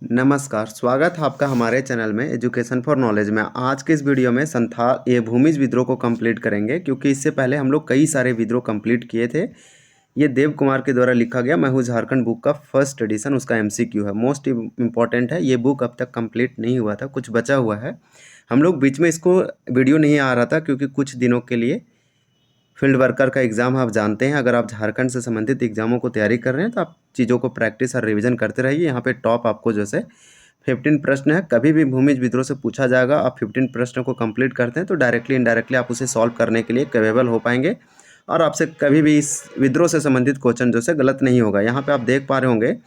नमस्कार, स्वागत है आपका हमारे चैनल में एजुकेशन फॉर नॉलेज में। आज के इस वीडियो में ये भूमिज विद्रोह को कंप्लीट करेंगे, क्योंकि इससे पहले हम लोग कई सारे विद्रोह कंप्लीट किए थे। ये देव कुमार के द्वारा लिखा गया मैं हूँ झारखंड बुक का फर्स्ट एडिशन, उसका एमसीक्यू है, मोस्ट इम्पॉर्टेंट है। ये बुक अब तक कंप्लीट नहीं हुआ था, कुछ बचा हुआ है। हम लोग बीच में इसको वीडियो नहीं आ रहा था क्योंकि कुछ दिनों के लिए फील्ड वर्कर का एग्ज़ाम आप जानते हैं। अगर आप झारखंड से संबंधित एग्ज़ामों को तैयारी कर रहे हैं तो आप चीज़ों को प्रैक्टिस और रिवीजन करते रहिए। यहाँ पे टॉप आपको जैसे 15 प्रश्न है, कभी भी भूमिज विद्रोह से पूछा जाएगा। आप 15 प्रश्न को कंप्लीट करते हैं तो डायरेक्टली इनडायरेक्टली आप उसे सॉल्व करने के लिए कैपेबल हो पाएंगे और आपसे कभी भी इस विद्रोह से संबंधित क्वेश्चन जो से गलत नहीं होगा। यहाँ पे आप देख पा रहे होंगे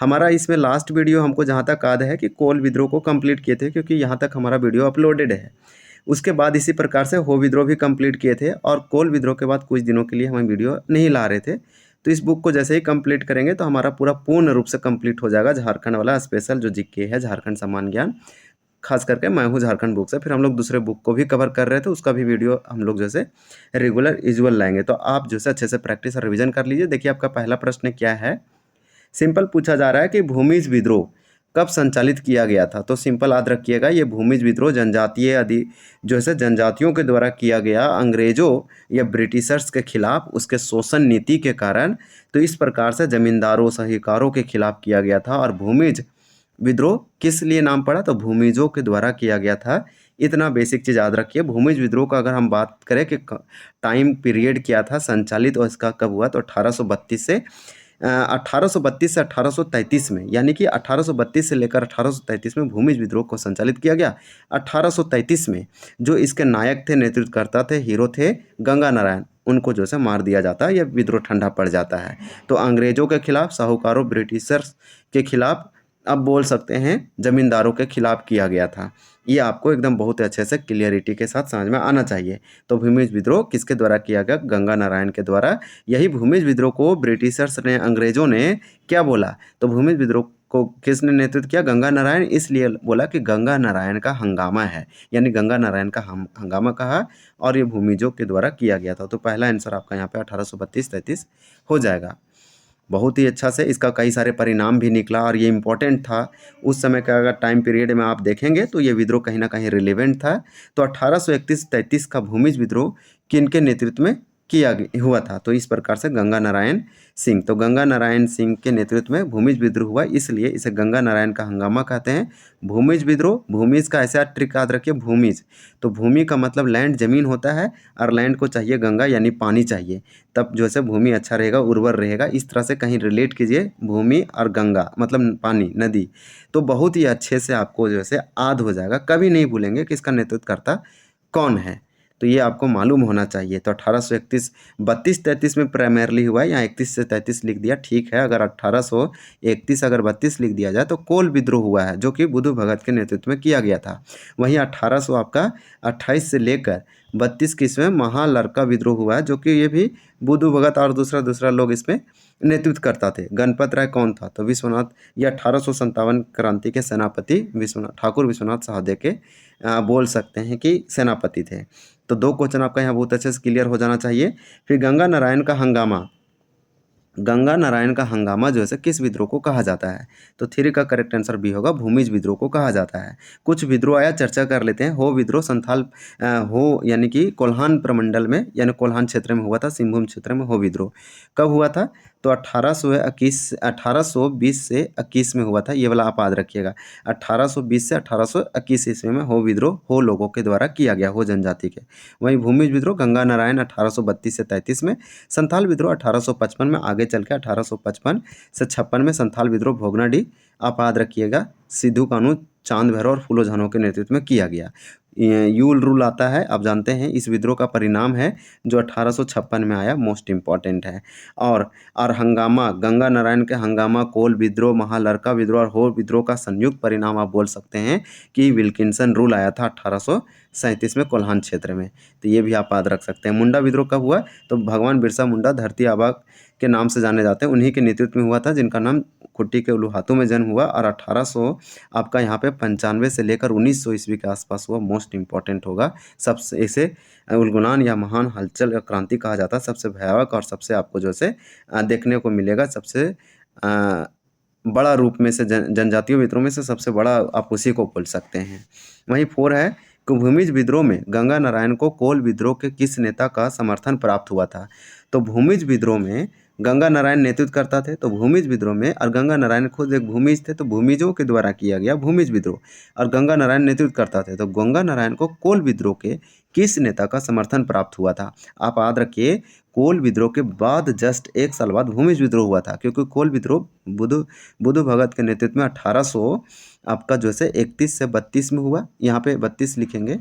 हमारा इसमें लास्ट वीडियो हमको जहाँ तक याद है कि कोल विद्रोह को कंप्लीट किए थे, क्योंकि यहाँ तक हमारा वीडियो अपलोडेड है। उसके बाद इसी प्रकार से हो विद्रोह भी कंप्लीट किए थे और कोल विद्रोह के बाद कुछ दिनों के लिए हम वीडियो नहीं ला रहे थे। तो इस बुक को जैसे ही कंप्लीट करेंगे तो हमारा पूरा पूर्ण रूप से कंप्लीट हो जाएगा झारखंड वाला स्पेशल जो जीके है, झारखंड सामान्य ज्ञान, खास करके मैं हूँ झारखंड बुक से। फिर हम लोग दूसरे बुक को भी कवर कर रहे थे, उसका भी वीडियो हम लोग जैसे रेगुलर यूजुअल लाएंगे। तो आप जैसे अच्छे से प्रैक्टिस और रिविजन कर लीजिए। देखिए आपका पहला प्रश्न क्या है। सिंपल पूछा जा रहा है कि भूमिज विद्रोह कब संचालित किया गया था। तो सिंपल याद रखिएगा, ये भूमिज विद्रोह जनजातीय जो है जनजातियों के द्वारा किया गया अंग्रेजों या ब्रिटिशर्स के खिलाफ उसके शोषण नीति के कारण। तो इस प्रकार से जमींदारों साहूकारों के खिलाफ किया गया था। और भूमिज विद्रोह किस लिए नाम पड़ा, तो भूमिजों के द्वारा किया गया था। इतना बेसिक चीज़ याद रखिए। भूमिज विद्रोह का अगर हम बात करें कि टाइम पीरियड क्या था संचालित और इसका कब हुआ, तो 1832 से 1832 से 1833 में, यानी कि 1832 से लेकर 1833 में भूमिज विद्रोह को संचालित किया गया। 1833 में जो इसके नायक थे, नेतृत्वकर्ता थे, हीरो थे गंगा नारायण, उनको जो से मार दिया जाता है, यह विद्रोह ठंडा पड़ जाता है। तो अंग्रेजों के खिलाफ, साहूकारों, ब्रिटिशर्स के खिलाफ, अब बोल सकते हैं जमींदारों के खिलाफ किया गया था। ये आपको एकदम बहुत अच्छे से क्लियरिटी के साथ समझ में आना चाहिए। तो भूमिज विद्रोह किसके द्वारा किया गया, गंगा नारायण के द्वारा। यही भूमिज विद्रोह को ब्रिटिशर्स ने, अंग्रेजों ने क्या बोला, तो भूमिज विद्रोह को किसने नेतृत्व किया, गंगा नारायण। इसलिए बोला कि गंगा नारायण का हंगामा है, यानी गंगा नारायण का हंगामा कहा और ये भूमिजों के द्वारा किया गया था। तो पहला आंसर आपका यहाँ पे 1832-33 हो जाएगा। बहुत ही अच्छा से इसका कई सारे परिणाम भी निकला और ये इम्पोर्टेंट था उस समय का। अगर टाइम पीरियड में आप देखेंगे तो ये विद्रोह कहीं ना कहीं रिलेवेंट था। तो 1831-33 का भूमिज विद्रोह किनके नेतृत्व में हुआ था, तो इस प्रकार से गंगा नारायण सिंह। तो गंगा नारायण सिंह के नेतृत्व में भूमिज विद्रोह हुआ, इसलिए इसे गंगा नारायण का हंगामा कहते हैं। भूमिज विद्रोह, भूमिज का ऐसा ट्रिक याद रखिए, भूमिज तो भूमि का मतलब लैंड, जमीन होता है, और लैंड को चाहिए गंगा यानी पानी चाहिए, तब जो है भूमि अच्छा रहेगा, उर्वर रहेगा। इस तरह से कहीं रिलेट कीजिए भूमि और गंगा मतलब पानी, नदी, तो बहुत ही अच्छे से आपको जो है याद हो जाएगा। कभी नहीं भूलेंगे कि इसका नेतृत्वकर्ता कौन है, तो ये आपको मालूम होना चाहिए। तो 1831 32-33 में प्राइमरली हुआ है, यहाँ 31 से 33 लिख दिया, ठीक है। अगर 1831 अगर 32 लिख दिया जाए तो कोल विद्रोह हुआ है, जो कि बुद्धू भगत के नेतृत्व में किया गया था। वहीं 1800 आपका 28 से लेकर 32 की इसमें महालरका विद्रोह हुआ है, जो कि ये भी बुद्धू भगत और दूसरा लोग इसमें नेतृत्व करता थे। गणपत राय कौन था, तो विश्वनाथ, ये 1857 क्रांति के सेनापति ठाकुर विश्वनाथ साहदेव के बोल सकते हैं कि सेनापति थे। तो दो क्वेश्चन आपका यहाँ बहुत अच्छे से क्लियर हो जाना चाहिए। फिर गंगा नारायण का हंगामा, गंगा नारायण का हंगामा जो है किस विद्रोह को कहा जाता है, तो 3 का करेक्ट आंसर बी होगा, भूमिज विद्रोह को कहा जाता है। कुछ विद्रोह आया, चर्चा कर लेते हैं। हो विद्रोह संथाल हो यानी कि कोल्हान प्रमंडल में, यानी कोल्हान क्षेत्र में हुआ था, सिंहभूम क्षेत्र में हो विद्रोह कब हुआ था, तो 1820 से 21 में हुआ था। ये वाला आप याद रखिएगा, 1820 से 1821 ईस्वी में हो विद्रोह हो लोगों के द्वारा किया गया, हो जनजाति के। वहीं भूमिज विद्रोह गंगा नारायण 1832 से 33 में, संथाल विद्रोह 1855 में, आगे चल के 1855 से 56 में संथाल विद्रोह भोगनाडीह, आप याद रखिएगा, सिद्धू कानू, चांद भैरव और फूलो झानो के नेतृत्व में किया गया। यूल रूल आता है, आप जानते हैं। इस विद्रोह का परिणाम है जो 1856 में आया, मोस्ट इम्पॉर्टेंट है। और हंगामा, गंगा नारायण के हंगामा, कोल विद्रोह, महालरका विद्रोह और हो विद्रोह का संयुक्त परिणाम आप बोल सकते हैं कि विल्किंसन रूल आया था 1837 में कोल्हान क्षेत्र में। तो ये भी आप याद रख सकते हैं। मुंडा विद्रोह कब हुआ, तो भगवान बिरसा मुंडा धरती आबा के नाम से जाने जाते हैं, उन्हीं के नेतृत्व में हुआ था, जिनका नाम खुट्टी के उलूहातू में जन्म हुआ। और 1800 आपका यहाँ पे 95 से लेकर 1900 ईस्वी के आसपास हुआ, मोस्ट इम्पॉर्टेंट होगा। सबसे इसे उलगुलान या महान हलचल या क्रांति कहा जाता है। सबसे भयावह और सबसे आपको जो से देखने को मिलेगा, सबसे बड़ा रूप में से जनजातीय विद्रोह में से सबसे बड़ा आप उसी को बोल सकते हैं। वहीं 4 है कि भूमिज विद्रोह में गंगा नारायण को कोल विद्रोह के किस नेता का समर्थन प्राप्त हुआ था। तो भूमिज विद्रोह में गंगा नारायण नेतृत्व करता थे, तो भूमिज विद्रोह में, और गंगा नारायण खुद एक भूमिज थे, तो भूमिजों के द्वारा किया गया भूमिज विद्रोह, और गंगा नारायण नेतृत्व करता थे, तो गंगा नारायण को कोल विद्रोह के किस नेता का समर्थन प्राप्त हुआ था। आप याद रखिए, कोल विद्रोह के बाद जस्ट 1 साल बाद भूमिज विद्रोह हुआ था, क्योंकि कोल विद्रोह बुधु भगत के नेतृत्व में 1800 आपका जो है 31 से 32 में हुआ। यहाँ पे 32 लिखेंगे,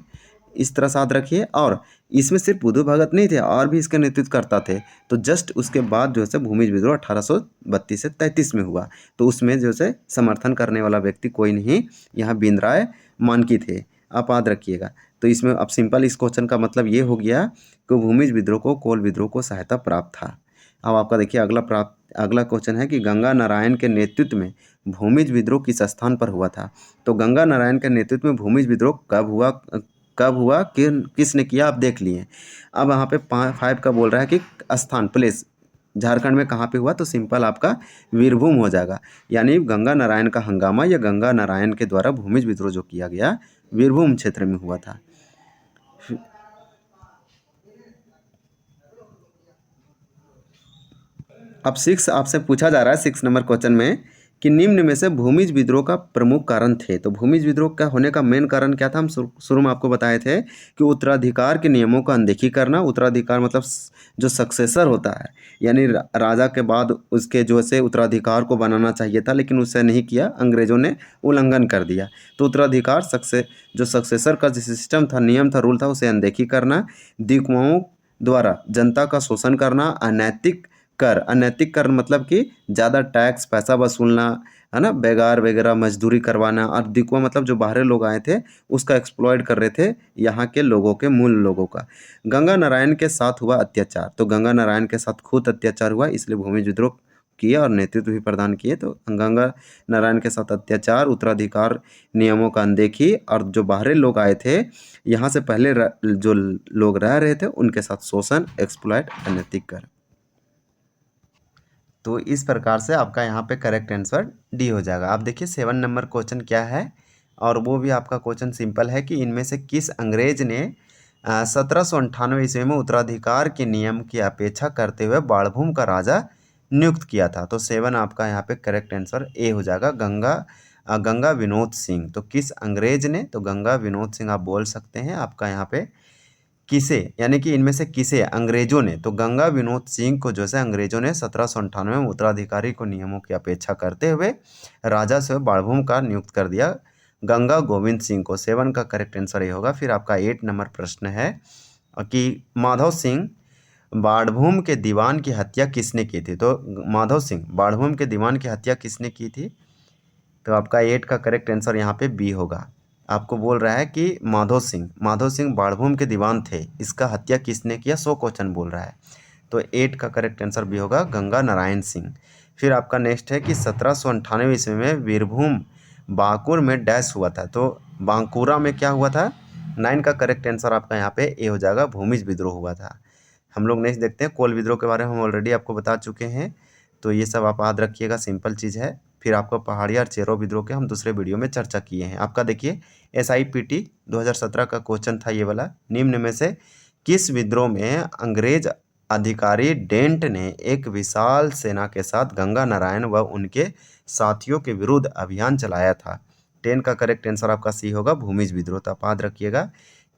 इस तरह से याद रखिए। और इसमें सिर्फ बुधु भगत नहीं थे, और भी इसका नेतृत्व करता थे। तो जस्ट उसके बाद जो है भूमिज विद्रोह 1832 से 33 में हुआ। तो उसमें जो है समर्थन करने वाला व्यक्ति कोई नहीं, यहाँ भीमराव मानकी थे, आप याद रखिएगा। तो इसमें अब सिंपल इस क्वेश्चन का मतलब ये हो गया कि भूमिज विद्रोह को कोल विद्रोह को सहायता प्राप्त था। अब आपका देखिए अगला क्वेश्चन है कि गंगा नारायण के नेतृत्व में भूमिज विद्रोह किस स्थान पर हुआ था। तो गंगा नारायण के नेतृत्व में भूमिज विद्रोह कब हुआ किसने किया, आप देख लिए। अब यहाँ पे 5 का बोल रहा है कि स्थान, प्लेस, झारखंड में कहाँ पे हुआ। तो सिंपल आपका वीरभूम हो जाएगा, यानी गंगा नारायण का हंगामा या गंगा नारायण के द्वारा भूमिज विद्रोह जो किया गया वीरभूम क्षेत्र में हुआ था। अब 6 आपसे पूछा जा रहा है 6 नंबर क्वेश्चन में कि निम्न में से भूमिज विद्रोह का प्रमुख कारण थे। तो भूमिज विद्रोह का होने का मेन कारण क्या था, हम शुरू में आपको बताए थे कि उत्तराधिकार के नियमों का अनदेखी करना। उत्तराधिकार मतलब जो सक्सेसर होता है, यानी राजा के बाद उसके जो है उत्तराधिकार को बनाना चाहिए था, लेकिन उसे नहीं किया, अंग्रेजों ने उल्लंघन कर दिया। तो उत्तराधिकार जो सक्सेसर का जो सिस्टम था, नियम था, रूल था, उसे अनदेखी करना, दिक्कुओं द्वारा जनता का शोषण करना, अनैतिक कर मतलब कि ज़्यादा टैक्स पैसा वसूलना, है ना, बेगार वगैरह मजदूरी करवाना, और दिक्कुआ मतलब जो बाहरी लोग आए थे उसका एक्सप्लॉइट कर रहे थे यहाँ के लोगों के, मूल लोगों का। गंगा नारायण के साथ हुआ अत्याचार। तो गंगा नारायण के साथ खुद अत्याचार हुआ, इसलिए भूमिज विद्रोह किए और नेतृत्व भी प्रदान किए। तो गंगा नारायण के साथ अत्याचार, उत्तराधिकार नियमों का अनदेखी, और जो बाहरी लोग आए थे यहाँ से पहले जो लोग रह रहे थे उनके साथ शोषण, एक्सप्लॉइट, अनैतिक कर। तो इस प्रकार से आपका यहाँ पे करेक्ट आंसर डी हो जाएगा। आप देखिए 7 नंबर क्वेश्चन क्या है, और वो भी आपका क्वेश्चन सिंपल है कि इनमें से किस अंग्रेज ने 1798 ईस्वी में उत्तराधिकार के नियम की अपेक्षा करते हुए बाड़भूम का राजा नियुक्त किया था। तो 7 आपका यहाँ पे करेक्ट आंसर ए हो जाएगा, गंगा विनोद सिंह। तो किस अंग्रेज ने, तो गंगा विनोद सिंह आप बोल सकते हैं। आपका यहाँ पे किसे, यानी कि इनमें से किसे अंग्रेजों ने, तो गंगा विनोद सिंह को जो है अंग्रेजों ने 1798 में उत्तराधिकारी को नियमों की अपेक्षा करते हुए राजा से बाड़भूम का नियुक्त कर दिया, गंगा गोविंद सिंह को। 7 का करेक्ट आंसर ये होगा। फिर आपका 8 नंबर प्रश्न है कि माधव सिंह बाड़भूम के दीवान की हत्या किसने की थी। तो माधव सिंह बाड़भूम के दीवान की हत्या किसने की थी। तो आपका 8 का करेक्ट आंसर यहाँ पे बी होगा। आपको बोल रहा है कि माधव सिंह बाड़भूम के दीवान थे, इसका हत्या किसने किया, 100 क्वेश्चन बोल रहा है। तो 8 का करेक्ट आंसर भी होगा, गंगा नारायण सिंह। फिर आपका नेक्स्ट है कि 1798 ईस्वी में वीरभूम बांकुर में डैश हुआ था। तो बांकुरा में क्या हुआ था। 9 का करेक्ट आंसर आपका यहाँ पे ए हो जाएगा, भूमिज विद्रोह हुआ था। हम लोग नेक्स्ट देखते हैं, कोल विद्रोह के बारे में हम ऑलरेडी आपको बता चुके हैं, तो ये सब आप याद रखिएगा, सिंपल चीज़ है। फिर आपको पहाड़िया और चेरो विद्रोह के हम दूसरे वीडियो में चर्चा किए हैं। आपका देखिए SIPT 2017 का क्वेश्चन था ये वाला, निम्न में से किस विद्रोह में अंग्रेज अधिकारी डेंट ने एक विशाल सेना के साथ गंगा नारायण व उनके साथियों के विरुद्ध अभियान चलाया था। 10 का करेक्ट आंसर आपका सी होगा, भूमिज विद्रोह। तो आप याद रखिएगा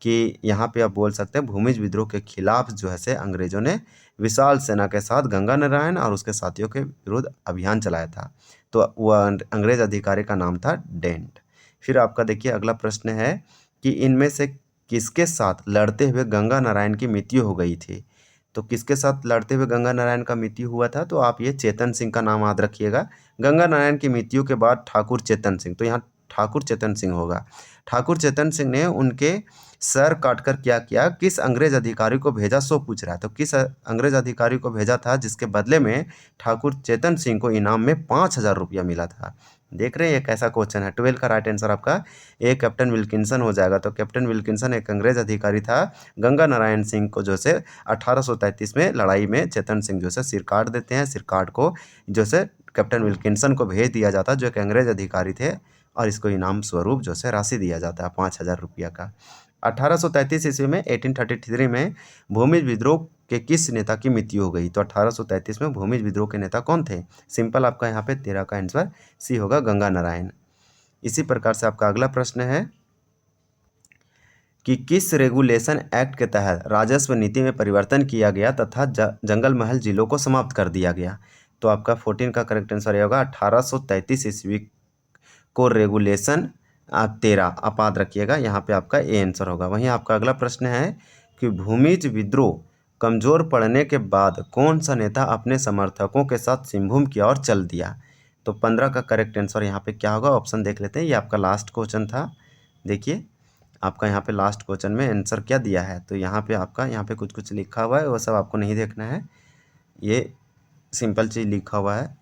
कि यहाँ पे आप बोल सकते हैं भूमिज विद्रोह के खिलाफ जो है से अंग्रेजों ने विशाल सेना के साथ गंगा नारायण और उसके साथियों के विरुद्ध अभियान चलाया था। तो वह अंग्रेज अधिकारी का नाम था डेंट। फिर आपका देखिए अगला प्रश्न है कि इनमें से किसके साथ लड़ते हुए गंगा नारायण की मृत्यु हो गई थी। तो किसके साथ लड़ते हुए गंगा नारायण का मृत्यु हुआ था। तो आप ये चेतन सिंह का नाम याद रखिएगा। गंगा नारायण की मृत्यु के बाद ठाकुर चेतन सिंह, तो यहाँ ठाकुर चेतन सिंह होगा। ठाकुर चेतन सिंह ने उनके सर काटकर क्या किया, किस अंग्रेज अधिकारी को भेजा, सो पूछ रहा है। तो किस अंग्रेज अधिकारी को भेजा था जिसके बदले में ठाकुर चेतन सिंह को इनाम में 5000 रुपया मिला था। देख रहे हैं ये कैसा क्वेश्चन है। 12 का राइट आंसर आपका ए कैप्टन विल्किंसन हो जाएगा। तो कैप्टन विल्किंसन एक अंग्रेज अधिकारी था, गंगा नारायण सिंह को जो से 1833 में लड़ाई में चेतन सिंह जो से सिर काट देते हैं। सिर काट को जो से कैप्टन विल्किंसन को भेज दिया जाता, जो एक अंग्रेज अधिकारी थे, और इसको इनाम स्वरूप जो है राशि दिया जाता है 5,000 रुपया का। 1833 ईस्वी में 1833 में भूमिज विद्रोह के किस नेता की मृत्यु हो गई? तो 1833 में भूमिज विद्रोह के नेता कौन थे? सिंपल, आपका यहाँ पे 13 का आंसर सी होगा, गंगा नारायण। इसी प्रकार से आपका अगला प्रश्न है कि किस रेगुलेशन एक्ट के तहत राजस्व नीति में परिवर्तन किया गया तथा जंगल महल जिलों को समाप्त कर दिया गया? तो आपका 14 का करेक्ट आंसर होगा 1833 ईस्वी को रेगुलेशन 13, आप याद रखिएगा, यहाँ पे आपका ए आंसर होगा। वहीं आपका अगला प्रश्न है कि भूमिज विद्रोह कमजोर पड़ने के बाद कौन सा नेता अपने समर्थकों के साथ सिंहभूम की ओर चल दिया? तो 15 का करेक्ट आंसर यहाँ पे क्या होगा? ऑप्शन देख लेते हैं, ये आपका लास्ट क्वेश्चन था। देखिए आपका यहाँ पे लास्ट क्वेश्चन में आंसर क्या दिया है, तो यहाँ पे आपका यहाँ पे कुछ कुछ लिखा हुआ है, वो सब आपको नहीं देखना है, ये सिंपल चीज़ लिखा हुआ है।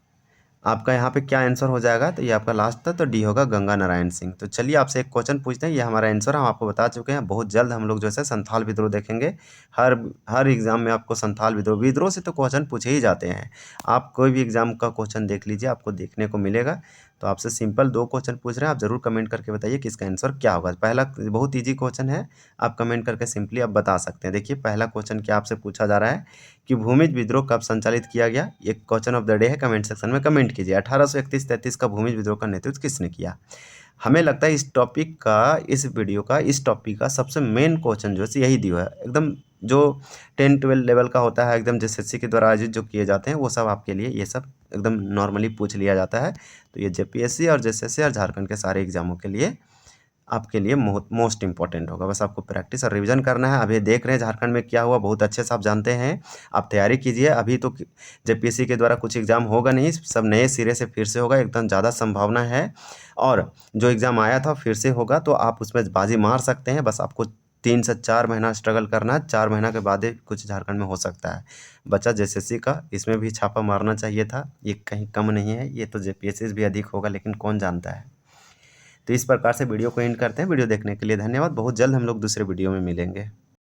आपका यहाँ पे क्या आंसर हो जाएगा? तो ये आपका लास्ट था, तो डी होगा, गंगा नारायण सिंह। तो चलिए आपसे एक क्वेश्चन पूछते हैं, ये हमारा आंसर हम आपको बता चुके हैं। बहुत जल्द हम लोग जो है संथाल विद्रोह देखेंगे। हर एग्जाम में आपको संथाल विद्रोह से तो क्वेश्चन पूछे ही जाते हैं। आप कोई भी एग्जाम का क्वेश्चन देख लीजिए, आपको देखने को मिलेगा। तो आपसे सिंपल 2 क्वेश्चन पूछ रहे हैं, आप जरूर कमेंट करके बताइए किसका आंसर क्या होगा। पहला बहुत ईजी क्वेश्चन है, आप कमेंट करके सिंपली आप बता सकते हैं। देखिए पहला क्वेश्चन क्या आपसे पूछा जा रहा है कि भूमिज विद्रोह कब संचालित किया गया? ये क्वेश्चन ऑफ द डे है, कमेंट सेक्शन में कमेंट कीजिए। 1831-33 का भूमिज विद्रोह का नेतृत्व किसने किया? हमें लगता है इस टॉपिक का, इस टॉपिक का सबसे मेन क्वेश्चन जो है यही दिया है, एकदम जो 10-12 लेवल का होता है, एकदम JSSC के द्वारा आयोजित जो किए जाते हैं, वो सब आपके लिए ये सब एकदम नॉर्मली पूछ लिया जाता है। तो ये JPSC और JSSC और झारखंड के सारे एग्जामों के लिए आपके लिए मोस्ट इंपॉर्टेंट होगा। बस आपको प्रैक्टिस और रिवीजन करना है। अभी देख रहे हैं झारखंड में क्या हुआ, बहुत अच्छे से आप जानते हैं, आप तैयारी कीजिए। अभी तो JPSC के द्वारा कुछ एग्जाम होगा नहीं, सब नए सिरे से फिर से होगा, एकदम ज़्यादा संभावना है। और जो एग्ज़ाम आया था फिर से होगा, तो आप उसमें बाजी मार सकते हैं। बस आपको 3 से 4 महीना स्ट्रगल करना है, 4 महीना के बाद ही कुछ झारखंड में हो सकता है। बच्चा JSSC का, इसमें भी छापा मारना चाहिए था, ये कहीं कम नहीं है, ये तो JPSC भी अधिक होगा, लेकिन कौन जानता है। तो इस प्रकार से वीडियो को एंड करते हैं। वीडियो देखने के लिए धन्यवाद। बहुत जल्द हम लोग दूसरे वीडियो में मिलेंगे।